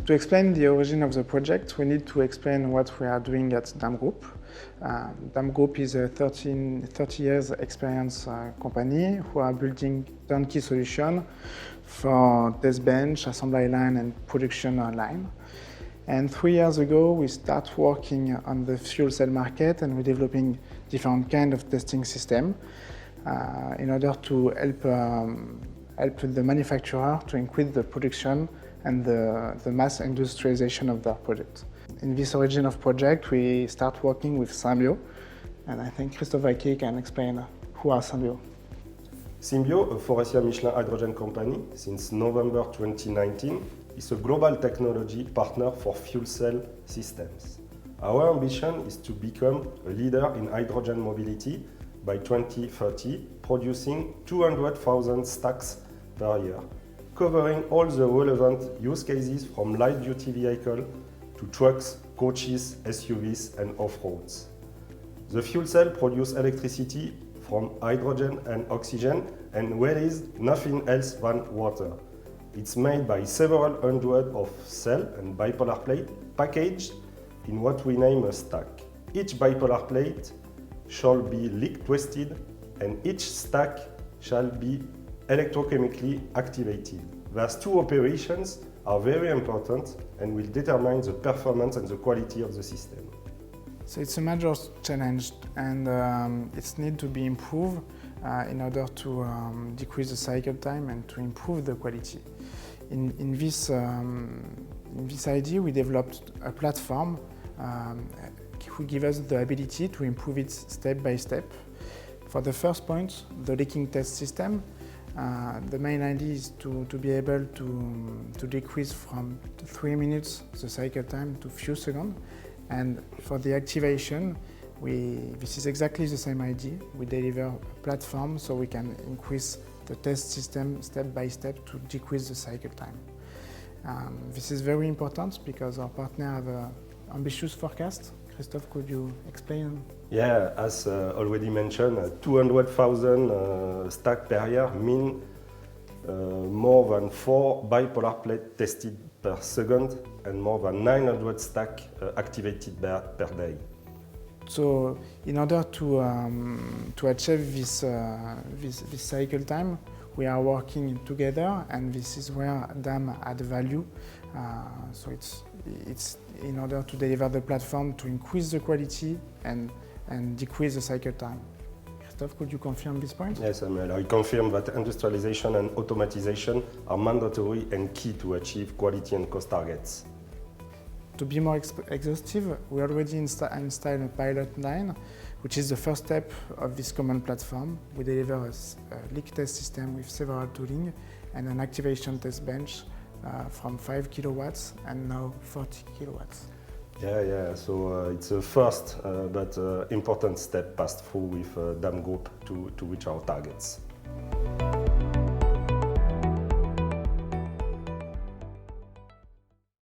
To explain the origin of the project, we need to explain what we are doing at DAM Group. DAM Group is a 30 years experience company who are building turnkey solution for test bench, assembly line and production line. And 3 years ago, we start working on the fuel cell market and we're developing different kind of testing system in order to help the manufacturer to increase the production and the mass industrialization of their product. In this origin of project, we start working with Symbio, and I think Christophe can explain who are Symbio. Symbio, a Faurecia Michelin hydrogen company since November 2019, is a global technology partner for fuel cell systems. Our ambition is to become a leader in hydrogen mobility by 2030, producing 200,000 stacks per year, covering all the relevant use cases from light-duty vehicle to trucks, coaches, SUVs and off-roads. The fuel cell produces electricity from hydrogen and oxygen and releases nothing else than water. It's made by several hundred of cells and bipolar plates packaged in what we name a stack. Each bipolar plate shall be leak twisted and each stack shall be electrochemically activated. These two operations are very important and will determine the performance and the quality of the system. So it's a major challenge and it's need to be improved in order to decrease the cycle time and to improve the quality. In this idea, we developed a platform who gives us the ability to improve it step by step. For the first point, the leaking test system, the main idea is to be able to decrease from 3 minutes the cycle time to few seconds. And for the activation, this is exactly the same idea. We deliver a platform so we can increase the test system step by step to decrease the cycle time. This is very important because our partner have an ambitious forecast. Christophe, could you explain? Yeah, as already mentioned, 200,000 stacks per year mean more than 4 bipolar plates tested per second and more than 900 stacks activated per day. So, in order to achieve this cycle time, we are working together, and this is where DAM add value. So it's in order to deliver the platform to increase the quality and decrease the cycle time. Christophe, could you confirm this point? Yes, I confirm that industrialization and automatization are mandatory and key to achieve quality and cost targets. To be more exhaustive, we already installed a pilot line, which is the first step of this common platform. We deliver a leak test system with several tooling and an activation test bench from 5 kilowatts and now 40 kilowatts. Yeah. So it's a first but important step passed through with DAM Group to reach our targets.